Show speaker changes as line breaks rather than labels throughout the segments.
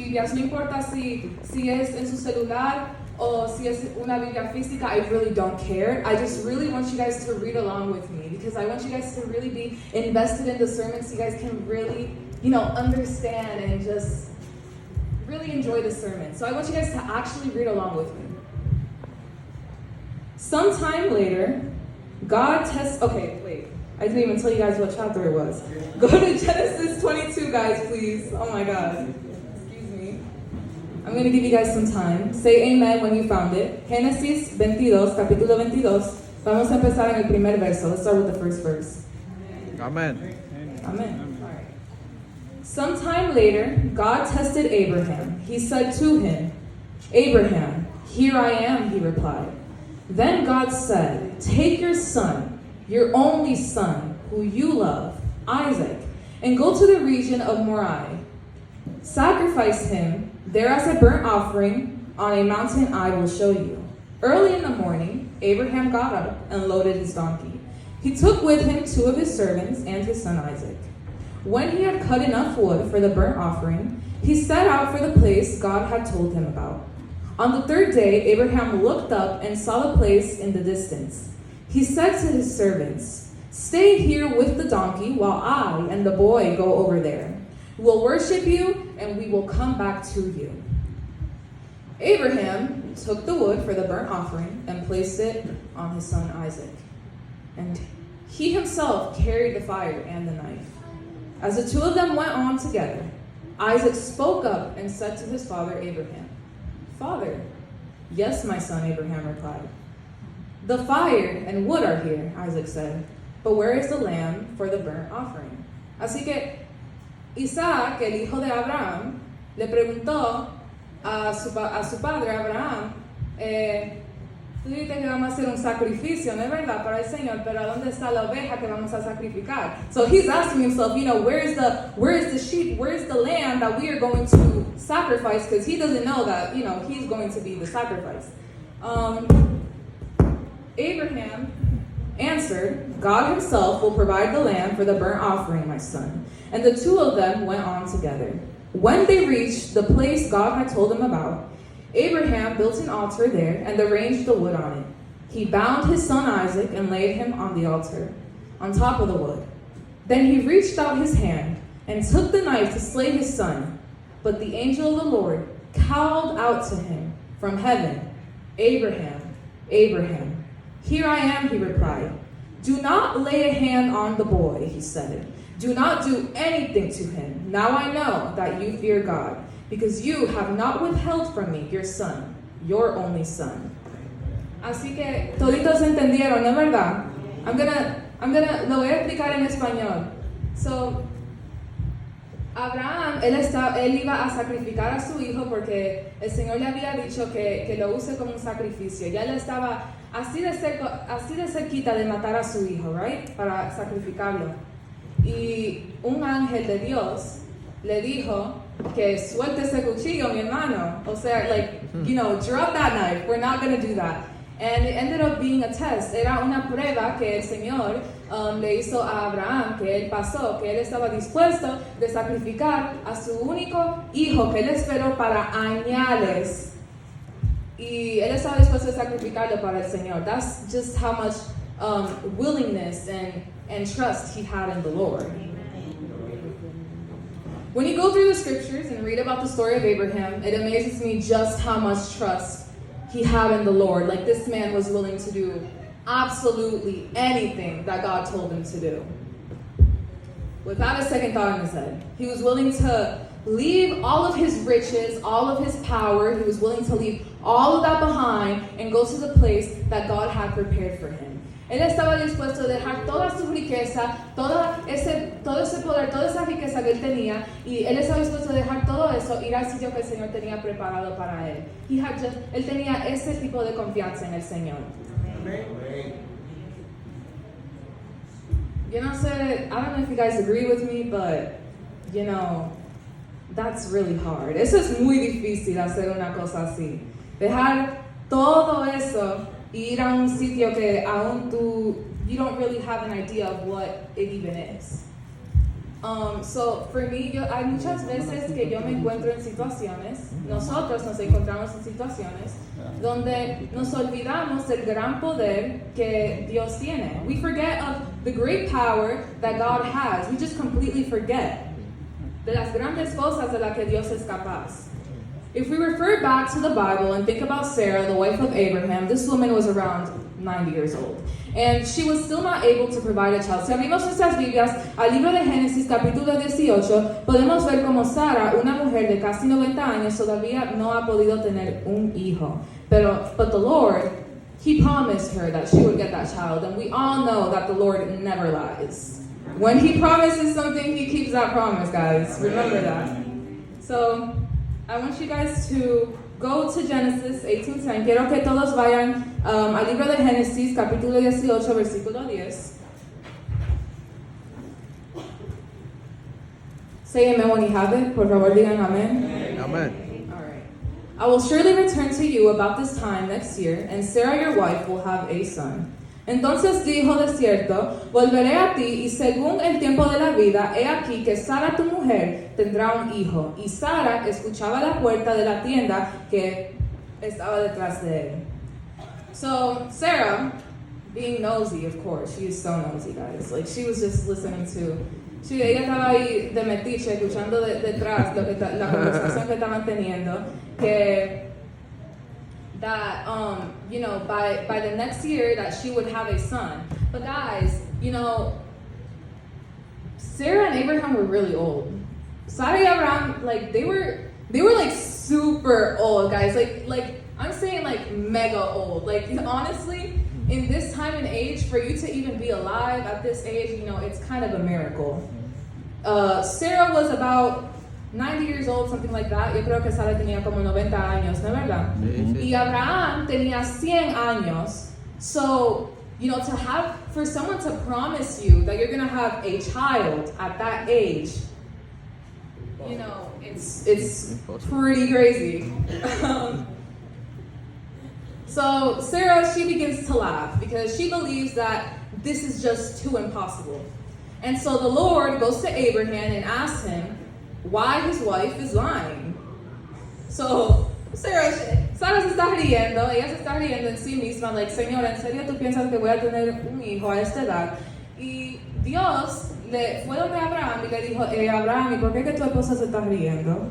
Biblias, no importa si es en su celular o si es una Biblia física, I really don't care. I just really want you guys to read along with me because I want you guys to really be invested in the sermon so you guys can really, understand and just really enjoy the sermon. So I want you guys to actually read along with me. Sometime later, okay, wait. I didn't even tell you guys what chapter it was. Go to Genesis 22, guys, please. Oh my God. Excuse me. I'm going to give you guys some time. Say amen when you found it. Génesis 22, capítulo 22. Vamos a empezar en el primer verso. Let's start with the first verse.
Amen.
Amen. All right. Sometime later, God tested Abraham. He said to him, "Abraham, here I am," he replied. Then God said, "Take your son, your only son, who you love, Isaac, and go to the region of Moriah. Sacrifice him there as a burnt offering on a mountain I will show you." Early in the morning, Abraham got up and loaded his donkey. He took with him 2 of his servants and his son Isaac. When he had cut enough wood for the burnt offering, he set out for the place God had told him about. On the 3rd day, Abraham looked up and saw the place in the distance. He said to his servants, "Stay here with the donkey while I and the boy go over there. We'll worship you and we will come back to you." Abraham took the wood for the burnt offering and placed it on his son Isaac. And he himself carried the fire and the knife. As the 2 of them went on together, Isaac spoke up and said to his father Abraham, "Father." "Yes, my son," Abraham replied. "The fire and wood are here," Isaac said, "but where is the lamb for the burnt offering?" Así que Isaac, el hijo de Abraham, le preguntó a su padre Abraham, tú dices que vamos a hacer un sacrificio, ¿no es verdad? Para el Señor, pero ¿dónde está la oveja que vamos a sacrificar? So he's asking himself, where is the sheep, where is the lamb that we are going to sacrifice? Because he doesn't know that, he's going to be the sacrifice. Abraham answered, "God himself will provide the lamb for the burnt offering, my son." And the 2 of them went on together. When they reached the place God had told them about, Abraham built an altar there and arranged the wood on it. He bound his son Isaac and laid him on the altar, on top of the wood. Then he reached out his hand and took the knife to slay his son. But the angel of the Lord called out to him from heaven, "Abraham, Abraham." "Here I am," he replied. "Do not lay a hand on the boy," he said. "Do not do anything to him. Now I know that you fear God, because you have not withheld from me your son, your only son." Así que toditos entendieron, ¿no es verdad? Lo voy a explicar en español. So, Abraham, él iba a sacrificar a su hijo porque el Señor le había dicho que lo use como un sacrificio. Ya él estaba así de cerquita de matar a su hijo, right? Para sacrificarlo. Y un ángel de Dios le dijo que suelte ese cuchillo, mi hermano. O sea, drop that knife. We're not going to do that. And it ended up being a test. Era una prueba que el Señor le hizo a Abraham, que él pasó, que él estaba dispuesto de sacrificar a su único hijo que él esperó para añales. Y él estaba dispuesto a sacrificarlo para el Señor. That's just how much willingness and trust he had in the Lord. When you go through the scriptures and read about the story of Abraham, it amazes me just how much trust he had in the Lord. Like, this man was willing to do absolutely anything that God told him to do. Without a second thought in his head. He was willing to leave all of his riches, all of his power. He was willing to leave all of that behind and go to the place that God had prepared for him. Él estaba dispuesto a dejar toda su riqueza, todo ese poder, toda esa riqueza que él tenía, y él estaba dispuesto a dejar todo eso, ir al sitio que el Señor tenía preparado para él. Él tenía ese tipo de confianza en el Señor. Yo no sé, I don't know if you guys agree with me, but, that's really hard. Eso es muy difícil hacer una cosa así. Dejar todo eso ir a un sitio que aún you don't really have an idea of what it even is. So, for me, hay muchas veces que yo me encuentro en situaciones, nosotros nos encontramos en situaciones donde nos olvidamos del gran poder que Dios tiene. We forget of the great power that God has. We just completely forget de las grandes cosas de las que Dios es capaz. If we refer back to the Bible and think about Sarah, the wife of Abraham, this woman was around 90 years old. And she was still not able to provide a child. Si abrimos nuestras Biblias al libro de Génesis, capítulo 18, podemos ver como Sara, una mujer de casi 90 años, todavía no ha podido tener un hijo. But the Lord, He promised her that she would get that child. And we all know that the Lord never lies. When He promises something, He keeps that promise, guys. Remember that. So, I want you guys to go to Genesis 18:10. Quiero que todos vayan al libro de Génesis, capítulo 18, versículo 10. Say amen when you have it. Por favor, digan amen.
Amen.
All right. I will surely return to you about this time next year, and Sarah your wife will have a son. Entonces dijo de cierto, volveré a ti, y según el tiempo de la vida, he aquí que Sara tu mujer tendrá un hijo. Y Sara escuchaba la puerta de la tienda que estaba detrás de él. So Sarah, being nosy, of course, she is so nosy, guys. Like, she was just listening to, ella estaba ahí de metiche, escuchando detrás la conversación que estaban teniendo, que that, by the next year that she would have a son. But guys, Sarah and Abraham were really old. Sarah and Abraham, like, they were like super old, guys. Like I'm saying, like, mega old. Like, honestly, in this time and age, for you to even be alive at this age, it's kind of a miracle. Sarah was about 90 years old, something like that. Yo creo que Sara tenía como 90 años, ¿no es verdad? Y Abraham tenía 100 años. So, for someone to promise you that you're going to have a child at that age, it's pretty crazy. So Sarah, she begins to laugh because she believes that this is just too impossible. And so the Lord goes to Abraham and asks him why his wife is lying. So Sarah se está riendo, ella se está riendo en sí misma, like, Señor, ¿en serio tú piensas que voy a tener un hijo a esta edad? Y Dios le fue donde Abraham y le dijo, Abraham, ¿y por qué que tu esposa se está riendo?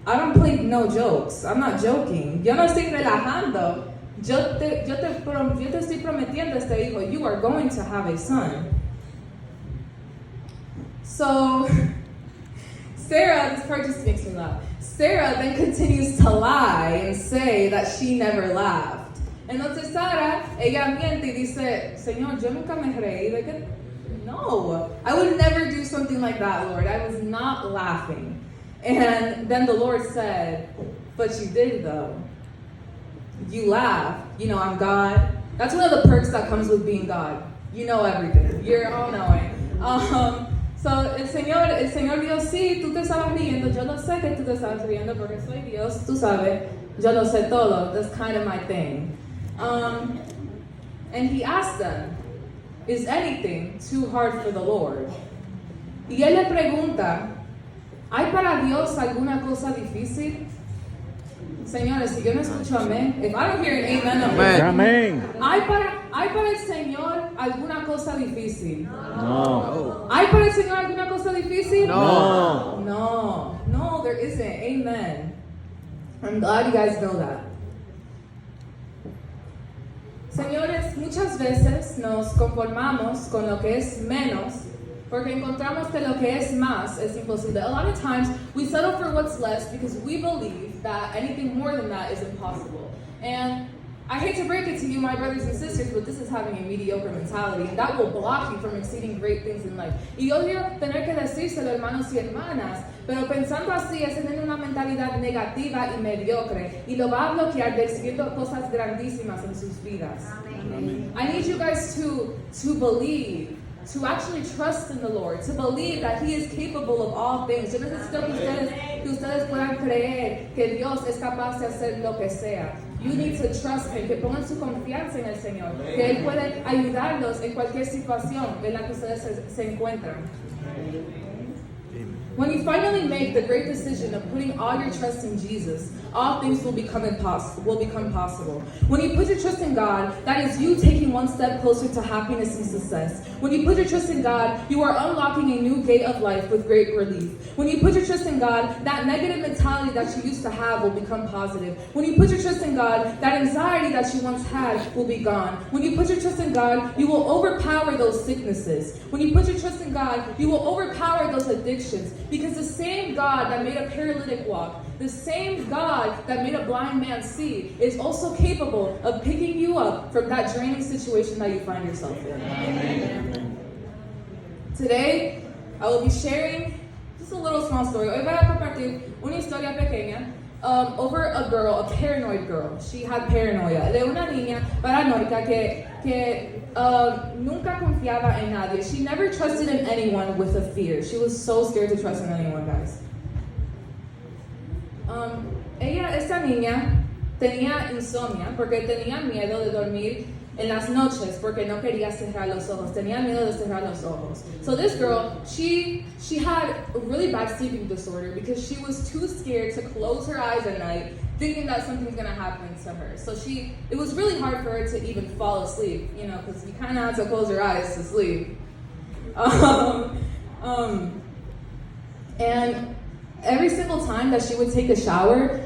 I don't play no jokes. I'm not joking. Yo no estoy relajando. Yo te estoy prometiendo este hijo. You are going to have a son. So, Sarah, this part just makes me laugh. Sarah then continues to lie and say that she never laughed. Entonces Sara, ella miente y dice, Señor, yo nunca me reí. Like, no, I would never do something like that, Lord. I was not laughing. And then the Lord said, but you did though. You laugh. I'm God. That's one of the perks that comes with being God. You know everything. You're all knowing. So el Señor Dios, sí, tú te estabas riendo. Yo lo sé que tú te estabas riendo porque soy Dios. Tú sabes, yo lo sé todo. That's kind of my thing. And he asked them, is anything too hard for the Lord? Y él le pregunta, ¿hay para Dios alguna cosa difícil? Señores, si yo no escucho amén, if I don't hear an amen,
Amén.
¿Hay para el Señor alguna cosa difícil?
No.
¿Hay para el Señor alguna cosa difícil?
No.
No, there isn't. Amen. I'm glad you guys know that. Señores, muchas veces nos conformamos con lo que es menos porque encontramos que lo que es más es imposible. A lot of times we settle for what's less because we believe that anything more than that is impossible. And I hate to break it to you, my brothers and sisters, but this is having a mediocre mentality, and that will block you from exceeding great things in life. Y yo quiero tener que decírselo, hermanos y hermanas, pero pensando así es tener una mentalidad negativa y mediocre, y lo va a bloquear de exhibiendo cosas grandísimas en sus vidas.
Amen.
I need you guys to believe, to actually trust in the Lord, to believe that He is capable of all things. Yo necesito que ustedes puedan creer que Dios es capaz de hacer lo que sea. You need to trust Him, que pongan su confianza en el Señor, que Él puede ayudarlos en cualquier situación en la que ustedes se encuentran. When you finally make the great decision of putting all your trust in Jesus, all things will become possible. When you put your trust in God, that is you taking one step closer to happiness and success. When you put your trust in God, you are unlocking a new gate of life with great relief. When you put your trust in God, that negative mentality that you used to have will become positive. When you put your trust in God, that anxiety that you once had will be gone. When you put your trust in God, you will overpower those sicknesses. When you put your trust in God, you will overpower those addictions. Because the same God that made a paralytic walk, the same God that made a blind man see, is also capable of picking you up from that draining situation that you find yourself in. Amen. Today, I will be sharing just a little small story. Hoy voy a compartir una historia pequeña over a girl, a paranoid girl. She had paranoia. De una niña paranoica que nunca confiaba en nadie. She never trusted in anyone with a fear. She was so scared to trust in anyone, guys. Esta niña tenía insomnia porque tenía miedo de dormir en las noches porque no quería cerrar los ojos. Tenía miedo de cerrar los ojos. So this girl, she had a really bad sleeping disorder because she was too scared to close her eyes at night, thinking that something's gonna happen to her. So it was really hard for her to even fall asleep, you know, because you kind of have to close your eyes to sleep. And every single time that she would take a shower,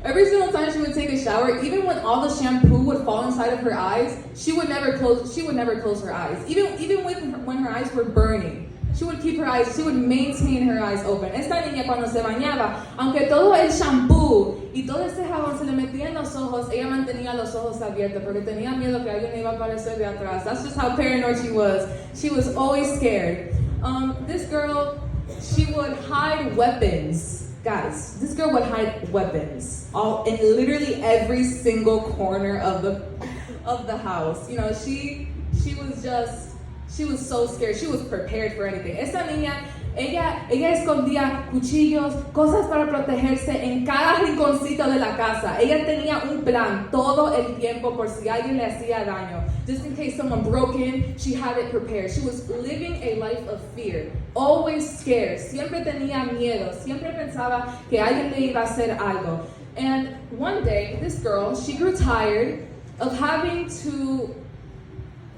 every single time she would take a shower, even when all the shampoo would fall inside of her eyes, she would never close her eyes. Even when her eyes were burning, she would maintain her eyes open. Esta niña cuando se bañaba, aunque todo el shampoo y todo ese jabón se le metía en los ojos, ella mantenía los ojos abiertos porque tenía miedo que alguien iba a aparecer de atrás. That's just how paranoid she was. She was always scared. This girl, she would hide weapons. Guys, this girl would hide weapons in literally every single corner of the house. You know, she was so scared. She was prepared for anything. Esta niña, ella escondía cuchillos, cosas para protegerse en cada rinconcito de la casa. Ella tenía un plan todo el tiempo por si alguien le hacía daño. Just in case someone broke in, she had it prepared. She was living a life of fear, always scared. Siempre tenía miedo. Siempre pensaba que alguien le iba a hacer algo. And one day, this girl, she grew tired of having to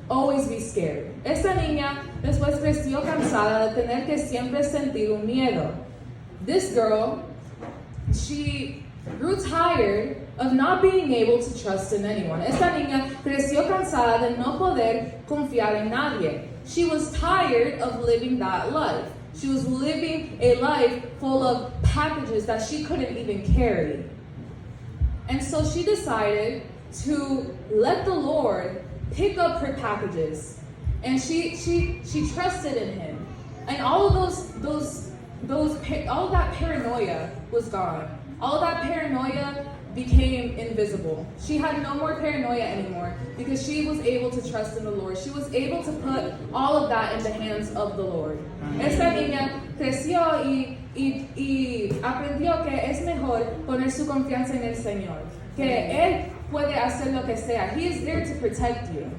always be scared. Esta niña después creció cansada de tener que siempre sentir un miedo. This girl, she grew tired of not being able to trust in anyone. Esta niña creció cansada de no poder confiar en nadie. She was tired of living that life. She was living a life full of packages that she couldn't even carry. And so she decided to let the Lord pick up her packages. And she trusted in him. And all of all of that paranoia was gone. All of that paranoia became invisible. She had no more paranoia anymore because she was able to trust in the Lord. She was able to put all of that in the hands of the Lord. Esta niña creció y aprendió que es mejor poner su confianza en el Señor. Que Él puede hacer lo que sea. He is there to protect you.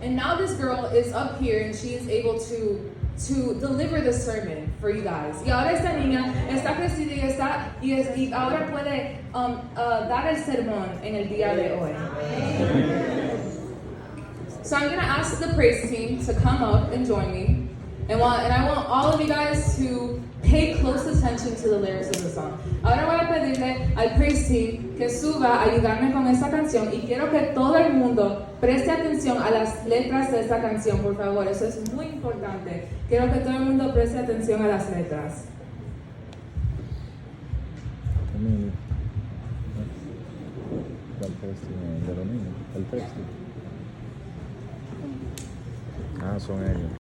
And now this girl is up here and she is able to deliver the sermon for you guys. Y ahora esta niña está crecida y ahora puede dar el sermón en el día de hoy. So I'm going to ask the praise team to come up and join me. And I want all of you guys to pay close attention to the lyrics of the song. Ahora voy a pedirle al praise team que suba a ayudarme con esta canción y quiero que todo el mundo preste atención a las letras de esta canción, por favor. Eso es muy importante. Quiero que todo el mundo preste atención a las letras.
Ah, son ellos.